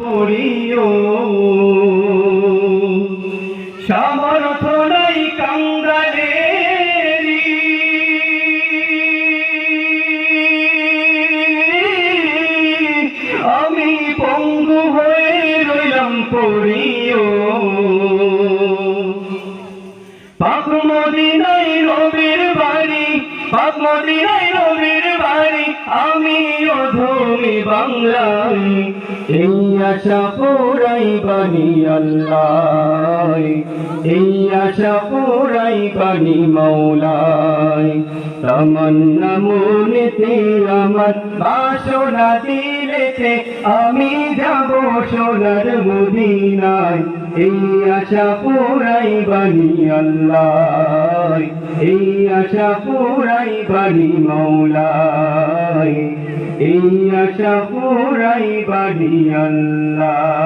পড়িও সামর্থ নাই কাঙ্গালেরি আমি পঙ্গু হয়ে রইলাম পড়িও পাক মদিনায় নবীর বাড়ি পাক মদিনায় নবীর বাড়ি আমি অধমী বাংলায় এই আশা পুরাই বাণী আল্লাহ এই আশা পুরাই বাণী মৌলায় তামান্না মনেতে আমার বাসনা দিলেতে আমি যাব সোনার মদিনায় এই আশা পুরাই বাণী আল্লাহ এই আশা পুরাই বাণী মৌলায় এই আশা পুরাই বাণী আল্লাহ।